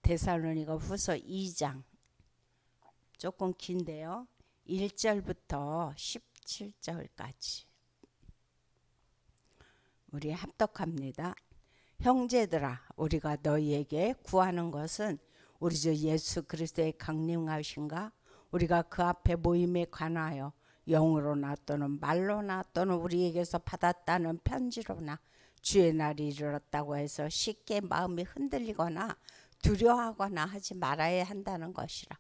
데살로니가 후서 2장 조금 긴데요. 1절부터 17절까지 우리 합독합니다. 형제들아, 우리가 너희에게 구하는 것은 우리 주 예수 그리스도의 강림하심과 우리가 그 앞에 모임에 관하여 영으로나 또는 말로나 또는 우리에게서 받았다는 편지로나 주의 날이 이르렀다고 해서 쉽게 마음이 흔들리거나 두려워하거나 하지 말아야 한다는 것이라.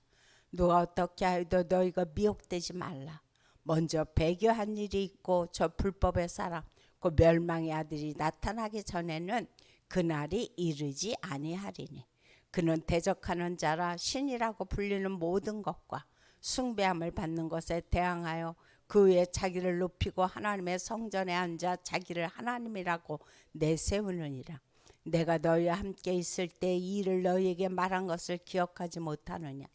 누가 어떻게 하여도 너희가 미혹되지 말라. 먼저 배교한 일이 있고 저 불법의 사람 그 멸망의 아들이 나타나기 전에는 그날이 이르지 아니하리니 그는 대적하는 자라 신이라고 불리는 모든 것과 숭배함을 받는 것에 대항하여 그 위에 자기를 높이고 하나님의 성전에 앉아 자기를 하나님이라고 내세우느니라. 내가 너희와 함께 있을 때 이 일을 너희에게 말한 것을 기억하지 못하느냐.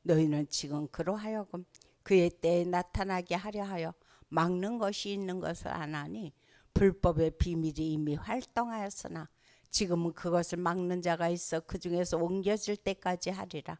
너희는 지금 그로 하여금 그의 때에 나타나게 하려 하여 막는 것이 있는 것을 아나니 불법의 비밀이 이미 활동하였으나 지금은 그것을 막는 자가 있어 그 중에서 옮겨질 때까지 하리라.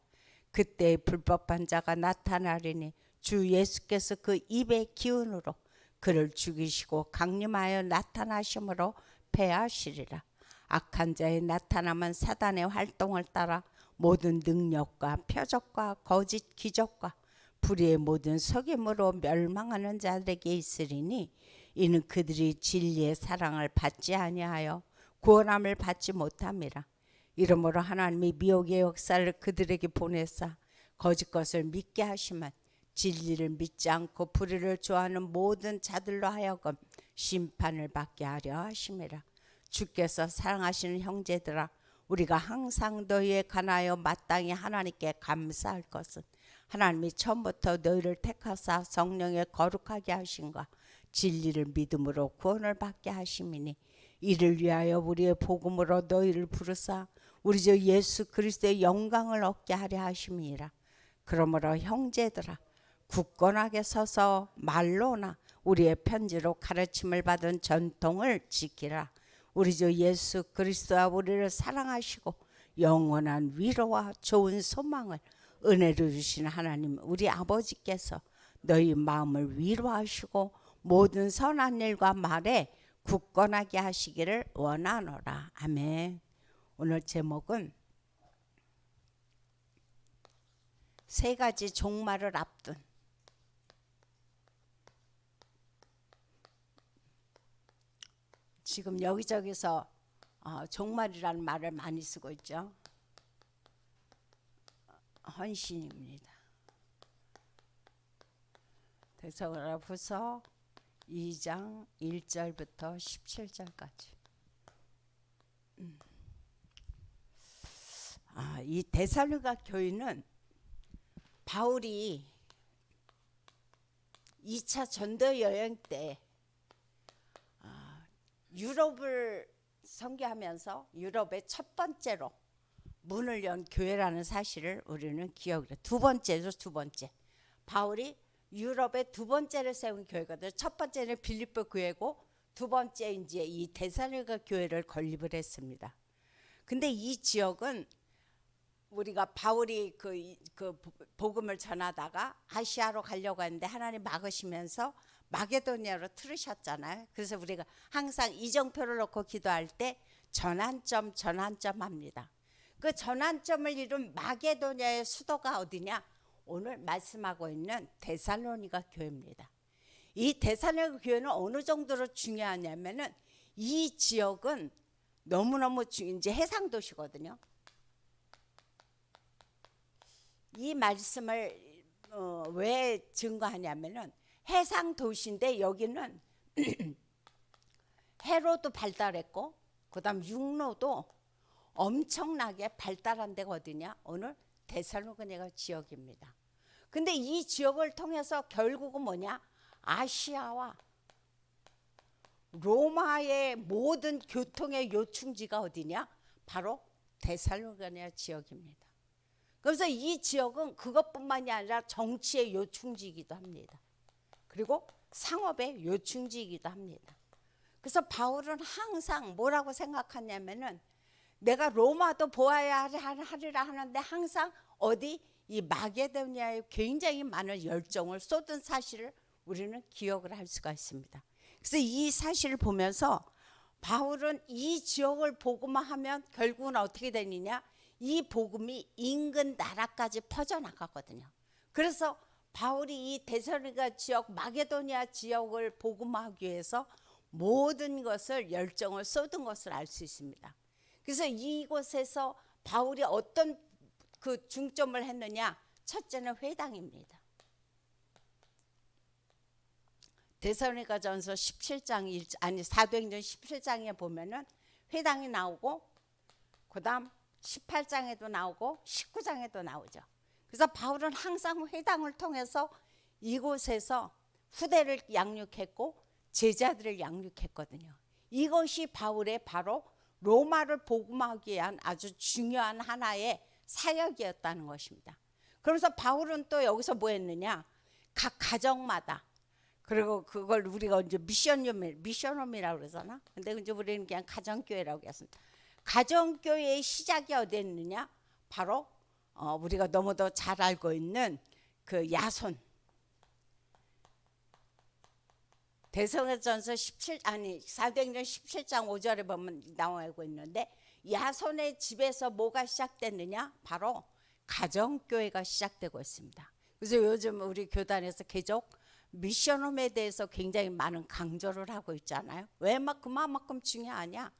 그때 불법한 자가 나타나리니 주 예수께서 그 입의 기운으로 그를 죽이시고 강림하여 나타나심으로 패하시리라. 악한 자의 나타남은 사단의 활동을 따라 모든 능력과 표적과 거짓 기적과 불의의 모든 속임으로 멸망하는 자들에게 있으리니 이는 그들이 진리의 사랑을 받지 아니하여 구원함을 받지 못함이라. 이러므로 하나님이 미혹의 역사를 그들에게 보내사 거짓 것을 믿게 하시면 진리를 믿지 않고 불의를 좋아하는 모든 자들로 하여금 심판을 받게 하려 하심이라. 주께서 사랑하시는 형제들아, 우리가 항상 너희에 관하여 마땅히 하나님께 감사할 것은 하나님이 처음부터 너희를 택하사 성령에 거룩하게 하신과 진리를 믿음으로 구원을 받게 하심이니 이를 위하여 우리의 복음으로 너희를 부르사 우리 주 예수 그리스도의 영광을 얻게 하려 하심이라. 그러므로 형제들아, 굳건하게 서서 말로나 우리의 편지로 가르침을 받은 전통을 지키라. 우리 주 예수 그리스도와 우리를 사랑하시고 영원한 위로와 좋은 소망을 은혜로 주신 하나님 우리 아버지께서 너희 마음을 위로하시고 모든 선한 일과 말에 굳건하게 하시기를 원하노라. 아멘. 오늘 제목은 세 가지 종말을 앞둔 지금 여기저기서 종말이라는 말을 많이 쓰고 있죠. 헌신입니다. 데살로니가후서 2장 1절부터 17절까지. 이 데살로니가 교회는 바울이 2차 전도 여행 때 유럽을 선교하면서 유럽의 첫 번째로 문을 연 교회라는 사실을 우리는 기억을 해요. 두 번째죠. 바울이 유럽의 두 번째를 세운 교회거든요. 첫 번째는 빌립보 교회고 두 번째 이제 이 데살로니가 교회를 건립을 했습니다. 근데 이 지역은 우리가 바울이 그 복음을 전하다가 아시아로 가려고 했는데 하나님 막으시면서 마게도니아로 틀으셨잖아요. 그래서 우리가 항상 이정표를 놓고 기도할 때 전환점 합니다. 그 전환점을 이룬 마게도니아의 수도가 어디냐? 오늘 말씀하고 있는 데살로니가 교회입니다. 이 데살로니가 교회는 어느 정도로 중요하냐면은 이 지역은 너무너무 이제 해상 도시거든요. 이 말씀을 왜 증거하냐면은 해상 도시인데 여기는 해로도 발달했고 그다음 육로도 엄청나게 발달한 데가 어디냐? 오늘 데살로니가 지역입니다. 근데 이 지역을 통해서 결국은 뭐냐? 아시아와 로마의 모든 교통의 요충지가 어디냐? 바로 데살로니가 지역입니다. 그래서 이 지역은 그것뿐만이 아니라 정치의 요충지이기도 합니다. 그리고 상업의 요충지이기도 합니다. 그래서 바울은 항상 뭐라고 생각하냐면은 내가 로마도 보아야 하리라 하는데 항상 어디 이 마게도니아에 굉장히 많은 열정을 쏟은 사실을 우리는 기억을 할 수가 있습니다. 그래서 이 사실을 보면서 바울은 이 지역을 복음화 하면 결국은 어떻게 되느냐, 이 복음이 인근 나라까지 퍼져나가거든요. 그래서 바울이 이 데살로니가 지역, 마게도니아 지역을 복음화하기 위해서 모든 것을 열정을 쏟은 것을 알 수 있습니다. 그래서 이곳에서 바울이 어떤 그 중점을 했느냐, 첫째는 회당입니다. 데살로니가전서 17장 사도행전 17장에 보면은 회당이 나오고 그다음 18장에도 나오고 19장에도 나오죠. 그래서 바울은 항상 회당을 통해서 이곳에서 후대를 양육했고 제자들을 양육했거든요. 이것이 바울의 바로 로마를 복음하기 위한 아주 중요한 하나의 사역이었다는 것입니다. 그러면서 바울은 또 여기서 뭐 했느냐, 각 가정마다, 그리고 그걸 우리가 이제 미션홈이라고 그러잖아. 근데 이제 우리는 그냥 가정교회라고 했습니다. 가정교회의 시작이 어디 있느냐, 바로 우리가 너무도 잘 알고 있는 그 야손, 사도행전 17장 5절에 보면 나오고 있는데, 야손의 집에서 뭐가 시작됐느냐, 바로 가정교회가 시작되고 있습니다. 그래서 요즘 우리 교단에서 계속 미션홈에 대해서 굉장히 많은 강조를 하고 있잖아요. 왜 그만큼 중요하냐,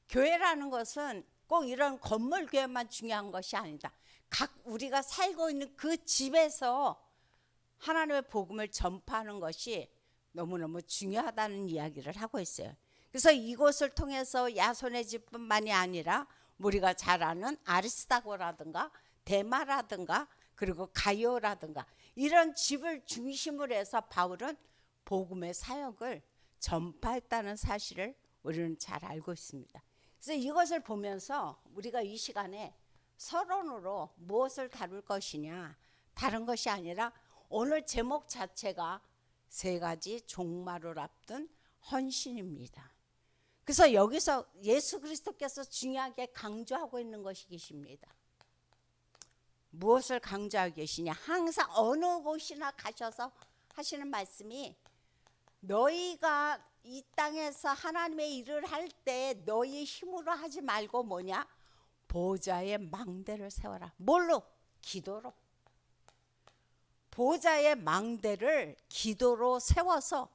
교회라는 것은 꼭 이런 건물 교회만 중요한 것이 아니다. 각 우리가 살고 있는 그 집에서 하나님의 복음을 전파하는 것이 너무너무 중요하다는 이야기를 하고 있어요. 그래서 이곳을 통해서 야손의 집뿐만이 아니라 우리가 잘 아는 아리스다고라든가 데마라든가 그리고 가이오라든가 이런 집을 중심으로 해서 바울은 복음의 사역을 전파했다는 사실을 우리는 잘 알고 있습니다. 그래서 이것을 보면서 우리가 이 시간에 서론으로 무엇을 다룰 것이냐, 다른 것이 아니라 오늘 제목 자체가 세 가지 종말을 앞둔 헌신입니다. 그래서 여기서 예수 그리스도께서 중요하게 강조하고 있는 것이 계십니다. 무엇을 강조하고 계시냐, 항상 어느 곳이나 가셔서 하시는 말씀이, 너희가 이 땅에서 하나님의 일을 할 때 너희 힘으로 하지 말고 뭐냐, 보좌의 망대를 세워라. 뭘로? 기도로. 보좌의 망대를 기도로 세워서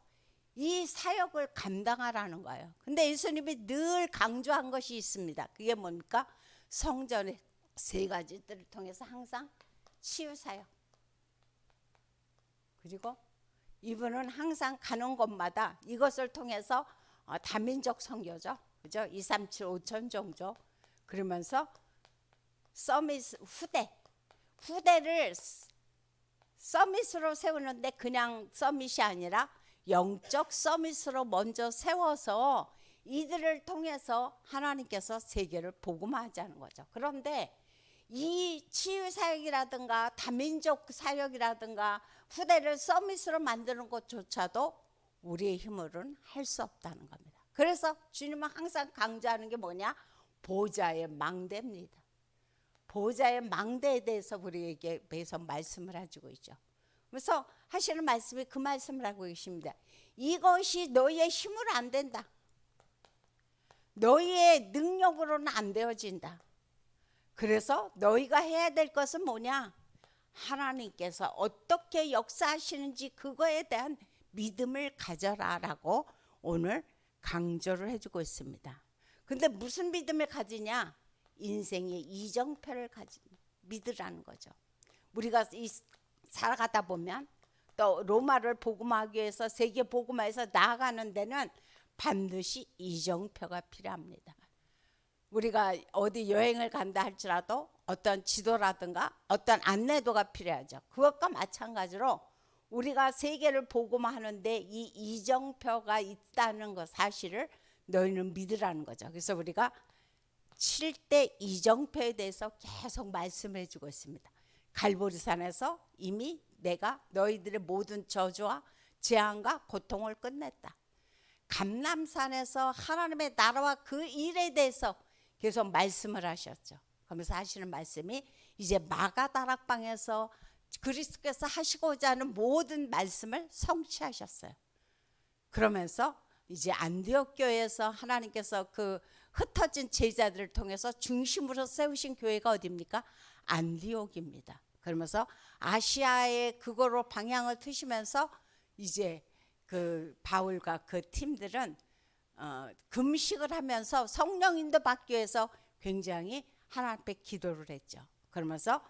이 사역을 감당하라는 거예요. 근데 예수님이 늘 강조한 것이 있습니다. 그게 뭡니까? 성전의 세 가지들을 통해서 항상 치유 사역, 그리고 이분은 항상 가는 곳마다 이것을 통해서 다민족 선교죠, 그죠? 2, 3, 7, 5천 종족, 그러면서 서밋 후대를 서밋으로 세우는데 그냥 서밋이 아니라 영적 서밋으로 먼저 세워서 이들을 통해서 하나님께서 세계를 복음화하자는 거죠. 그런데 이 치유 사역이라든가 다민족 사역이라든가 후대를 서밋으로 만드는 것조차도 우리의 힘으로는 할 수 없다는 겁니다. 그래서 주님은 항상 강조하는 게 뭐냐, 보좌의 망대입니다. 보좌의 망대에 대해서 우리에게 매번 말씀을 해주고 있죠. 그래서 하시는 말씀이 그 말씀을 하고 계십니다. 이것이 너희의 힘으로 안 된다. 너희의 능력으로는 안 되어진다. 그래서 너희가 해야 될 것은 뭐냐, 하나님께서 어떻게 역사하시는지 그거에 대한 믿음을 가져라라고 오늘 강조를 해주고 있습니다. 근데 무슨 믿음을 가지냐, 인생의 이정표를 믿으라는 거죠. 우리가 살아가다 보면 또 로마를 복음하기 위해서 세계 복음화해서 나아가는 데는 반드시 이정표가 필요합니다. 우리가 어디 여행을 간다 할지라도 어떤 지도라든가 어떤 안내도가 필요하죠. 그것과 마찬가지로 우리가 세계를 복음화하는데 이 이정표가 있다는 것 사실을 너희는 믿으라는 거죠. 그래서 우리가 7대 이정표에 대해서 계속 말씀해 주고 있습니다. 갈보리산에서 이미 내가 너희들의 모든 저주와 재앙과 고통을 끝냈다. 감람산에서 하나님의 나라와 그 일에 대해서 계속 말씀을 하셨죠. 그러면서 하시는 말씀이 이제 마가다락방에서 그리스도께서 하시고자 하는 모든 말씀을 성취하셨어요. 그러면서 이제 안디옥 교회에서 하나님께서 그 흩어진 제자들을 통해서 중심으로 세우신 교회가 어디입니까? 안디옥입니다. 그러면서 아시아에 그거로 방향을 트시면서 이제 그 바울과 그 팀들은 금식을 하면서 성령 인도 받기 위해서 굉장히 하나님 앞에 기도를 했죠. 그러면서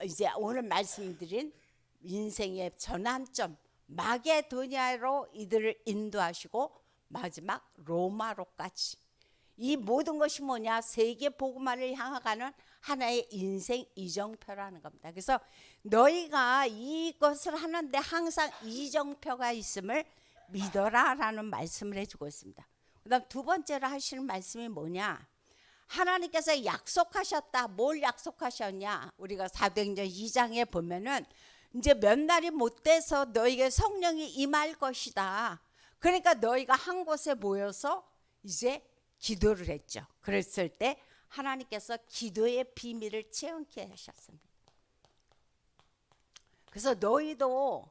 이제 오늘 말씀드린 인생의 전환점 마게도니아로 이들을 인도하시고 마지막 로마로까지, 이 모든 것이 뭐냐? 세계 복음화를 향하가는 하나의 인생 이정표라는 겁니다. 그래서 너희가 이것을 하는데 항상 이정표가 있음을 믿어라라는 말씀을 해주고 있습니다. 그다음 두 번째로 하시는 말씀이 뭐냐? 하나님께서 약속하셨다. 뭘 약속하셨냐? 우리가 사도행전 2장에 보면은 이제 몇 날이 못 돼서 너에게 성령이 임할 것이다. 그러니까 너희가 한 곳에 모여서 이제 기도를 했죠. 그랬을 때 하나님께서 기도의 비밀을 체험케 하셨습니다. 그래서 너희도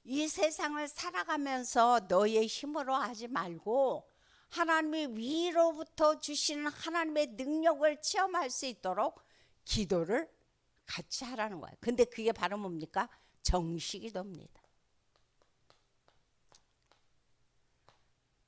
이 세상을 살아가면서 너희의 힘으로 하지 말고 하나님이 위로부터 주시는 하나님의 능력을 체험할 수 있도록 기도를 같이 하라는 거예요. 근데 그게 바로 뭡니까? 정식기도입니다.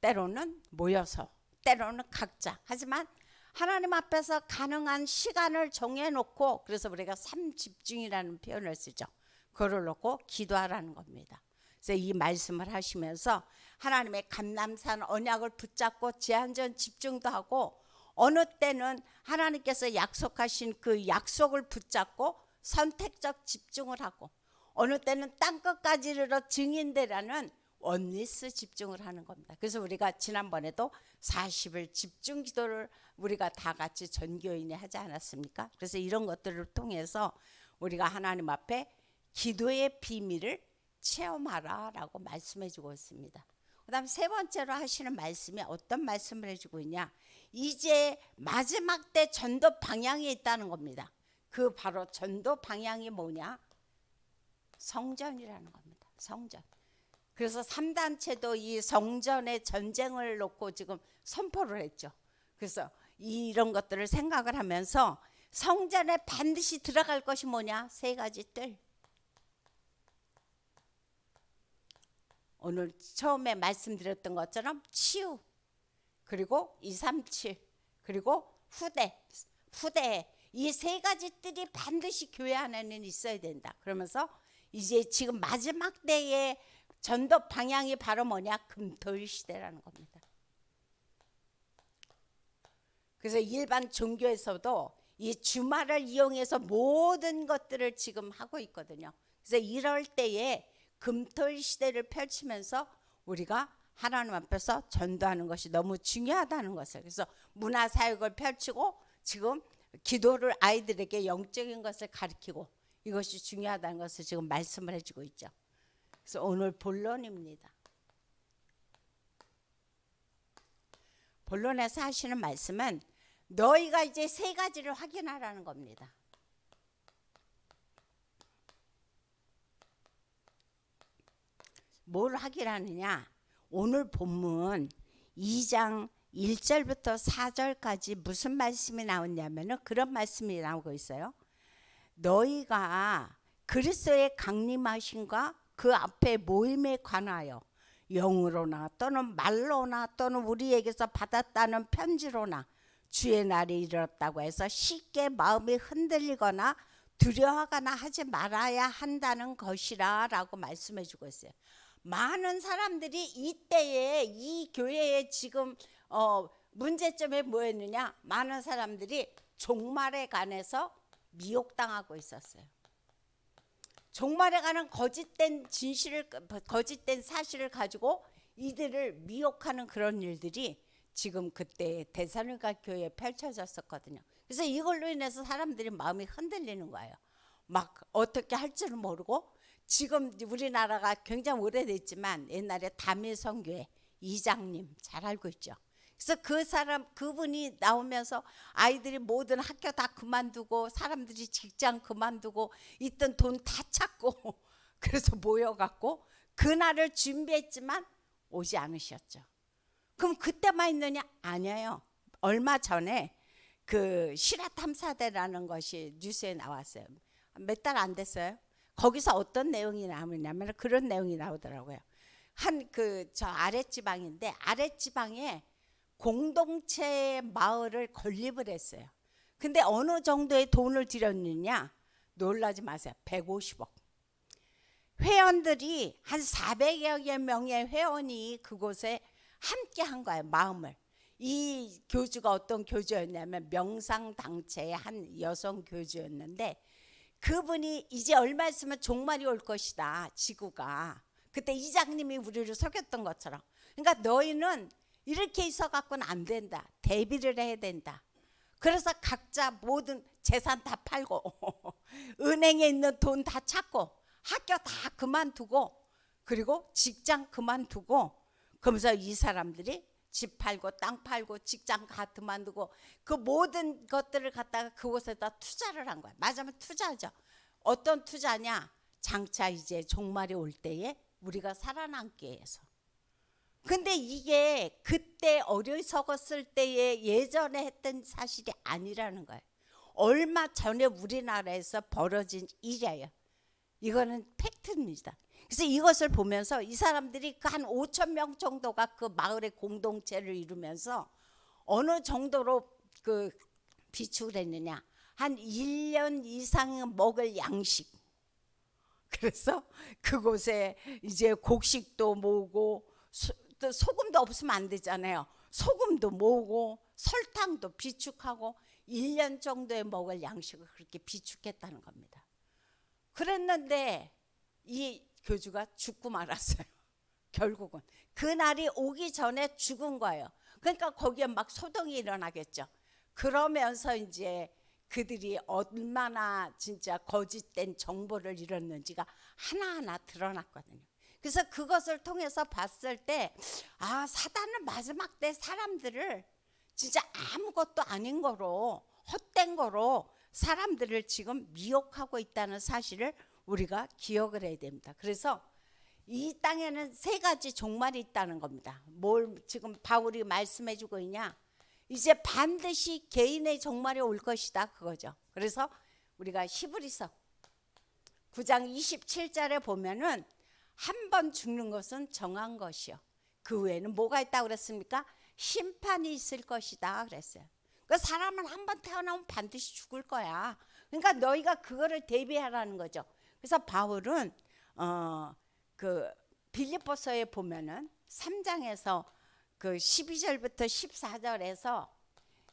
때로는 모여서, 때로는 각자. 하지만 하나님 앞에서 가능한 시간을 정해놓고, 그래서 우리가 삼집중이라는 표현을 쓰죠. 그걸 놓고 기도하라는 겁니다. 그래서 이 말씀을 하시면서 하나님의 감람산 언약을 붙잡고 제한전 집중도 하고, 어느 때는 하나님께서 약속하신 그 약속을 붙잡고 선택적 집중을 하고, 어느 때는 땅끝까지 이르러 증인되라는 원리스 집중을 하는 겁니다. 그래서 우리가 지난번에도 40일 집중 기도를 우리가 다 같이 전교인이 하지 않았습니까? 그래서 이런 것들을 통해서 우리가 하나님 앞에 기도의 비밀을 체험하라라고 말씀해 주고 있습니다. 그 다음 세 번째로 하시는 말씀이 어떤 말씀을 해주고 있냐? 이제 마지막 때 전도 방향이 있다는 겁니다. 그 바로 전도 방향이 뭐냐? 성전이라는 겁니다. 성전. 그래서 3단체도 이 성전의 전쟁을 놓고 지금 선포를 했죠. 그래서 이런 것들을 생각을 하면서 성전에 반드시 들어갈 것이 뭐냐? 세 가지 뜰. 오늘 처음에 말씀드렸던 것처럼 치유, 그리고 237, 그리고 후대 이 세 가지 뜰이 반드시 교회 안에는 있어야 된다. 그러면서 이제 지금 마지막 때의 전도 방향이 바로 뭐냐? 금토일 시대라는 겁니다. 그래서 일반 종교에서도 이 주말을 이용해서 모든 것들을 지금 하고 있거든요. 그래서 이럴 때에 금토일 시대를 펼치면서 우리가 하나님 앞에서 전도하는 것이 너무 중요하다는 것을, 그래서 문화사역을 펼치고 지금 기도를 아이들에게 영적인 것을 가르치고 이것이 중요하다는 것을 지금 말씀을 해주고 있죠. 그래서 오늘 본론입니다. 본론에서 하시는 말씀은 너희가 이제 세 가지를 확인하라는 겁니다. 뭘 확인하느냐? 오늘 본문 2장 1절부터 4절까지 무슨 말씀이 나오냐면은 그런 말씀이 나오고 있어요. 너희가 그리스도의 강림하심과 그 앞에 모임에 관하여 영으로나 또는 말로나 또는 우리에게서 받았다는 편지로나 주의 날이 이르렀다고 해서 쉽게 마음이 흔들리거나 두려워하거나 하지 말아야 한다는 것이라 라고 말씀해 주고 있어요. 많은 사람들이 이때에 이 교회에 지금 문제점이 뭐였느냐? 많은 사람들이 종말에 관해서 미혹당하고 있었어요. 종말에 관한 거짓된 진실을, 거짓된 사실을 가지고 이들을 미혹하는 그런 일들이 지금 그때 데살로니가 교회에 펼쳐졌었거든요. 그래서 이걸로 인해서 사람들이 마음이 흔들리는 거예요. 막 어떻게 할 줄을 모르고, 지금 우리나라가 굉장히 오래됐지만 옛날에 다미성교회 이장님 잘 알고 있죠. 그래서 그분이 나오면서 아이들이 모든 학교 다 그만두고 사람들이 직장 그만두고 있던 돈 다 찾고 그래서 모여갖고 그날을 준비했지만 오지 않으셨죠. 그럼 그때만 있느냐? 아니에요. 얼마 전에 그 실화탐사대라는 것이 뉴스에 나왔어요. 몇 달 안 됐어요. 거기서 어떤 내용이 나오냐면 그런 내용이 나오더라고요. 한 저 아랫지방인데 아랫지방에 공동체 마을을 건립을 했어요. 근데 어느 정도의 돈을 들였느냐? 놀라지 마세요. 150억. 회원들이 한 400여 명의 회원이 그곳에 함께 한 거예요. 마음을. 이 교주가 어떤 교주였냐면 명상당체의 한 여성 교주였는데 그분이 이제 얼마 있으면 종말이 올 것이다. 지구가. 그때 이장님이 우리를 속였던 것처럼. 그러니까 너희는 이렇게 있어 갖고는 안 된다. 대비를 해야 된다. 그래서 각자 모든 재산 다 팔고 은행에 있는 돈 다 찾고 학교 다 그만두고 그리고 직장 그만두고 그러면서 이 사람들이 집 팔고 땅 팔고 직장 다 그만두고 그 모든 것들을 갖다가 그곳에다 투자를 한 거야. 맞으면 투자죠. 어떤 투자냐? 장차 이제 종말이 올 때에 우리가 살아남기 위해서. 근데 이게 그때 어리석었을 때에 예전에 했던 사실이 아니라는 거예요. 얼마 전에 우리나라에서 벌어진 일이에요. 이거는 팩트입니다. 그래서 이것을 보면서 이 사람들이 그 한 5천 명 정도가 그 마을의 공동체를 이루면서 어느 정도로 그 비축을 했느냐. 한 1년 이상 먹을 양식. 그래서 그곳에 이제 곡식도 모으고 또 소금도 없으면 안 되잖아요. 소금도 모으고 설탕도 비축하고 1년 정도에 먹을 양식을 그렇게 비축했다는 겁니다. 그랬는데 이 교주가 죽고 말았어요. 결국은 그날이 오기 전에 죽은 거예요. 그러니까 거기에 막 소동이 일어나겠죠. 그러면서 이제 그들이 얼마나 진짜 거짓된 정보를 잃었는지가 하나하나 드러났거든요. 그래서 그것을 통해서 봤을 때 사단은 마지막 때 사람들을 진짜 아무것도 아닌 거로 헛된 거로 사람들을 지금 미혹하고 있다는 사실을 우리가 기억을 해야 됩니다. 그래서 이 땅에는 3가지 종말이 있다는 겁니다. 뭘 지금 바울이 말씀해 주고 있냐? 이제 반드시 개인의 종말이 올 것이다 그거죠. 그래서 우리가 히브리서 9장 27절에 보면은 한 번 죽는 것은 정한 것이요. 그 외에는 뭐가 있다고 그랬습니까? 심판이 있을 것이다 그랬어요. 그 사람은 한 번 태어나면 반드시 죽을 거야. 그러니까 너희가 그거를 대비하라는 거죠. 그래서 바울은 그 빌립보서에 보면은 3장에서 그 12절부터 14절에서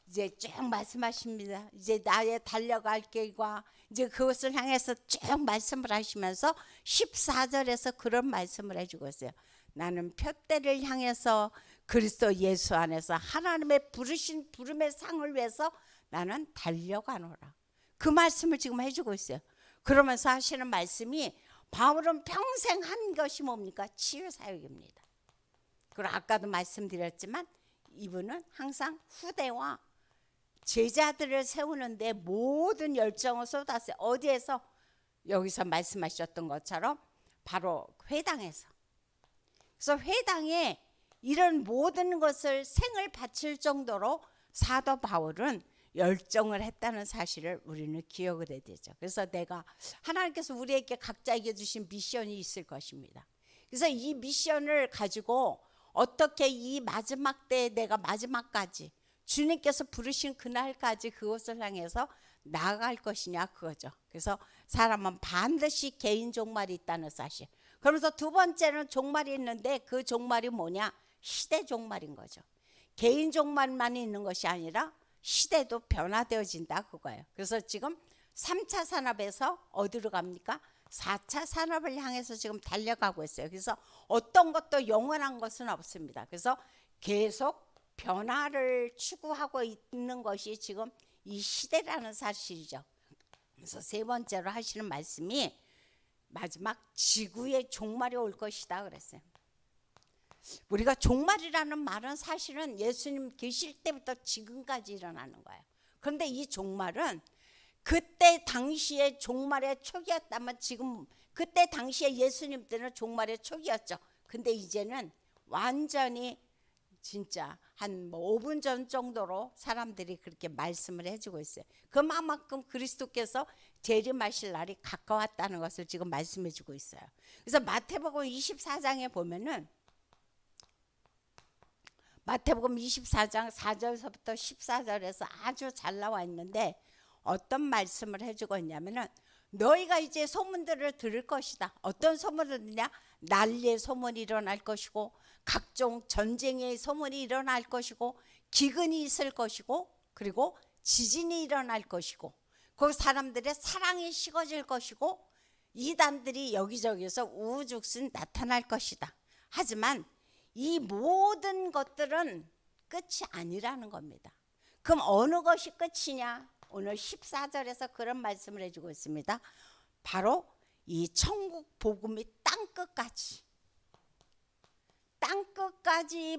이제 쭉 말씀하십니다. 이제 나의 달려갈 길과 이제 그것을 향해서 쭉 말씀을 하시면서 14절에서 그런 말씀을 해주고 있어요. 나는 표대를 향해서 그리스도 예수 안에서 하나님의 부르신 부름의 상을 위해서 나는 달려가노라. 그 말씀을 지금 해주고 있어요. 그러면서 하시는 말씀이 바울은 평생 한 것이 뭡니까? 치유사역입니다. 그리고 아까도 말씀드렸지만 이분은 항상 후대와 제자들을 세우는데 모든 열정을 쏟았어요. 어디에서? 여기서 말씀하셨던 것처럼 바로 회당에서. 그래서 회당에 이런 모든 것을 생을 바칠 정도로 사도 바울은 열정을 했다는 사실을 우리는 기억을 해야 되죠. 그래서 하나님께서 우리에게 각자에게 주신 미션이 있을 것입니다. 그래서 이 미션을 가지고 어떻게 이 마지막 때에 내가 마지막까지 주님께서 부르신 그날까지 그것을 향해서 나아갈 것이냐 그거죠. 그래서 사람은 반드시 개인 종말이 있다는 사실. 그러면서 2번째는 종말이 있는데 그 종말이 뭐냐? 시대 종말인 거죠. 개인 종말만 있는 것이 아니라 시대도 변화되어진다 그거예요. 그래서 지금 3차 산업에서 어디로 갑니까? 4차 산업을 향해서 지금 달려가고 있어요. 그래서 어떤 것도 영원한 것은 없습니다. 그래서 계속 변화를 추구하고 있는 것이 지금 이 시대라는 사실이죠. 그래서 3번째로 하시는 말씀이 마지막 지구의 종말이 올 것이다 그랬어요. 우리가 종말이라는 말은 사실은 예수님 계실 때부터 지금까지 일어나는 거예요. 그런데 이 종말은 그때 당시에 종말의 초기였다면 지금 그때 당시에 예수님 때는 종말의 초기였죠. 근데 이제는 완전히 진짜 한 5분 전 정도로 사람들이 그렇게 말씀을 해주고 있어요. 그만큼 그리스도께서 재림하실 날이 가까웠다는 것을 지금 말씀해주고 있어요. 그래서 마태복음 24장에 보면은 마태복음 24장 4절서부터 14절에서 아주 잘 나와 있는데 어떤 말씀을 해주고 있냐면은 너희가 이제 소문들을 들을 것이다. 어떤 소문을 듣냐? 난리의 소문이 일어날 것이고 각종 전쟁의 소문이 일어날 것이고 기근이 있을 것이고 그리고 지진이 일어날 것이고 그 사람들의 사랑이 식어질 것이고 이단들이 여기저기서 우후죽순 나타날 것이다. 하지만 이 모든 것들은 끝이 아니라는 겁니다. 그럼 어느 것이 끝이냐? 오늘 14절에서 그런 말씀을 해주고 있습니다. 바로 이 천국 복음이 땅끝까지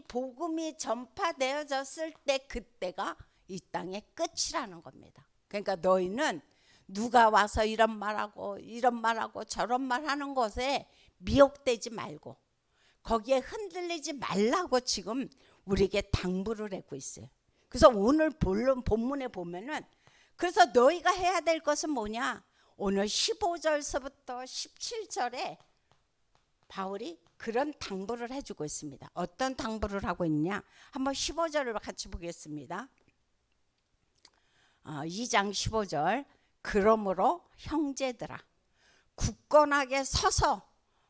복음이 전파되어졌을 때 그때가 이 땅의 끝이라는 겁니다. 그러니까 너희는 누가 와서 이런 말하고 저런 말하는 것에 미혹되지 말고 거기에 흔들리지 말라고 지금 우리에게 당부를 하고 있어요. 그래서 오늘 본문에 보면은 그래서 너희가 해야 될 것은 뭐냐? 오늘 15절서부터 17절에 바울이 그런 당부를 해주고 있습니다. 어떤 당부를 하고 있냐? 한번 15절을 같이 보겠습니다. 2장 15절. 그러므로 형제들아 굳건하게 서서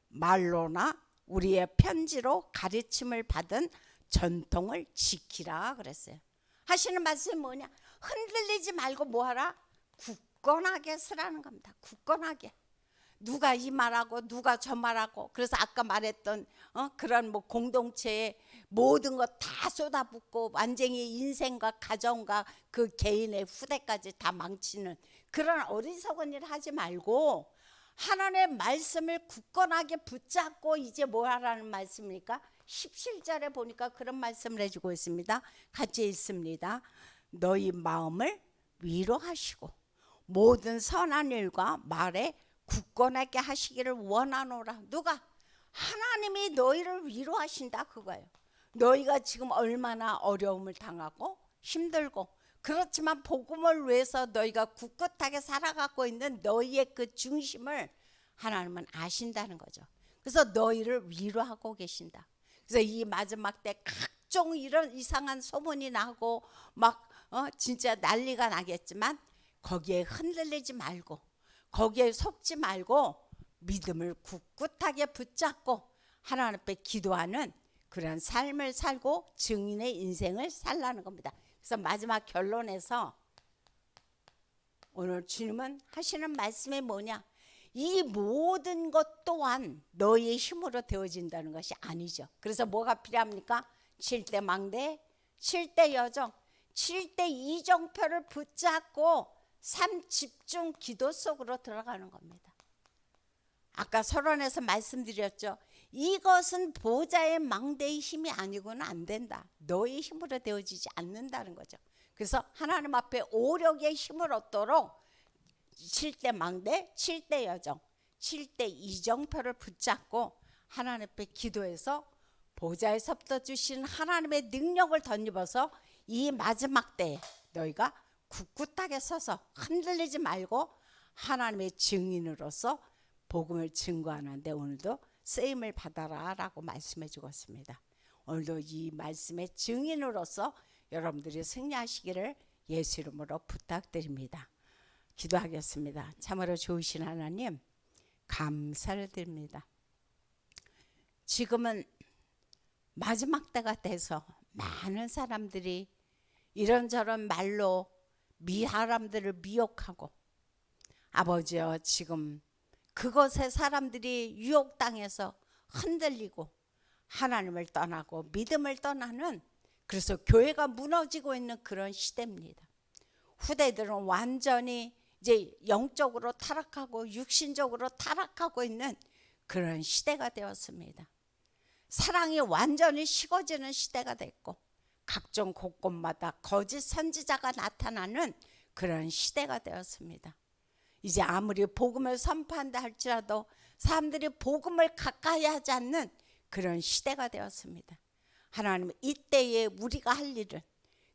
말로나 우리의 편지로 가르침을 받은 전통을 지키라 그랬어요. 하시는 말씀이 뭐냐? 흔들리지 말고 뭐하라? 굳건하게 서라는 겁니다. 굳건하게. 누가 이 말하고 누가 저 말하고 그래서 아까 말했던 그런 뭐 공동체에 모든 것 다 쏟아붓고 완전히 인생과 가정과 그 개인의 후대까지 다 망치는 그런 어리석은 일 하지 말고 하나님의 말씀을 굳건하게 붙잡고 이제 뭐 하라는 말씀입니까? 17절에 보니까 그런 말씀을 해주고 있습니다. 같이 읽습니다. 너희 마음을 위로하시고 모든 선한 일과 말에 굳건하게 하시기를 원하노라. 누가? 하나님이 너희를 위로하신다 그거예요. 너희가 지금 얼마나 어려움을 당하고 힘들고 그렇지만 복음을 위해서 너희가 굳굳하게 살아가고 있는 너희의 그 중심을 하나님은 아신다는 거죠. 그래서 너희를 위로하고 계신다. 그래서 이 마지막 때 각종 이런 이상한 소문이 나고 막 진짜 난리가 나겠지만 거기에 흔들리지 말고 거기에 속지 말고 믿음을 굳굳하게 붙잡고 하나님 앞에 기도하는 그런 삶을 살고 증인의 인생을 살라는 겁니다. 그래서 마지막 결론에서 오늘 주님은 하시는 말씀이 뭐냐? 이 모든 것 또한 너희의 힘으로 되어진다는 것이 아니죠. 그래서 뭐가 필요합니까? 7대 망대, 7대 여정, 7대 이정표를 붙잡고 삶 집중 기도 속으로 들어가는 겁니다. 아까 서론에서 말씀드렸죠. 이것은 보좌의 망대의 힘이 아니고는 안 된다. 너의 힘으로 되어지지 않는다는 거죠. 그래서 하나님 앞에 오력의 힘을 얻도록 7대 망대, 7대 여정, 7대 이정표를 붙잡고 하나님 앞에 기도해서 보좌에서부터 주신 하나님의 능력을 덧입어서 이 마지막 때에 너희가 굳굳하게 서서 흔들리지 말고 하나님의 증인으로서 복음을 증거하는데 오늘도 쓰임을 받아라 라고 말씀해 주었습니다. 오늘도 이 말씀의 증인으로서 여러분들이 승리하시기를 예수 이름으로 부탁드립니다. 기도하겠습니다. 참으로 좋으신 하나님 감사를 드립니다. 지금은 마지막 때가 돼서 많은 사람들이 이런저런 말로 사람들을 미혹하고 아버지여 지금 그것에 사람들이 유혹당해서 흔들리고 하나님을 떠나고 믿음을 떠나는 그래서 교회가 무너지고 있는 그런 시대입니다. 후대들은 완전히 이제 영적으로 타락하고 육신적으로 타락하고 있는 그런 시대가 되었습니다. 사랑이 완전히 식어지는 시대가 됐고 각종 곳곳마다 거짓 선지자가 나타나는 그런 시대가 되었습니다. 이제 아무리 복음을 선포한다 할지라도 사람들이 복음을 가까이 하지 않는 그런 시대가 되었습니다. 하나님은 이때에 우리가 할 일은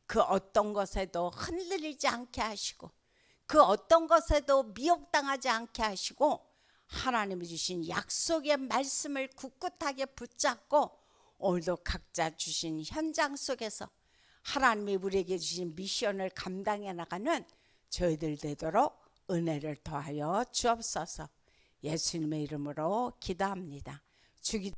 그 어떤 것에도 흔들리지 않게 하시고 그 어떤 것에도 미혹당하지 않게 하시고 하나님이 주신 약속의 말씀을 굳굳하게 붙잡고 오늘도 각자 주신 현장 속에서 하나님이 우리에게 주신 미션을 감당해 나가는 저희들 되도록 은혜를 더하여 주옵소서. 예수님의 이름으로 기도합니다. 주기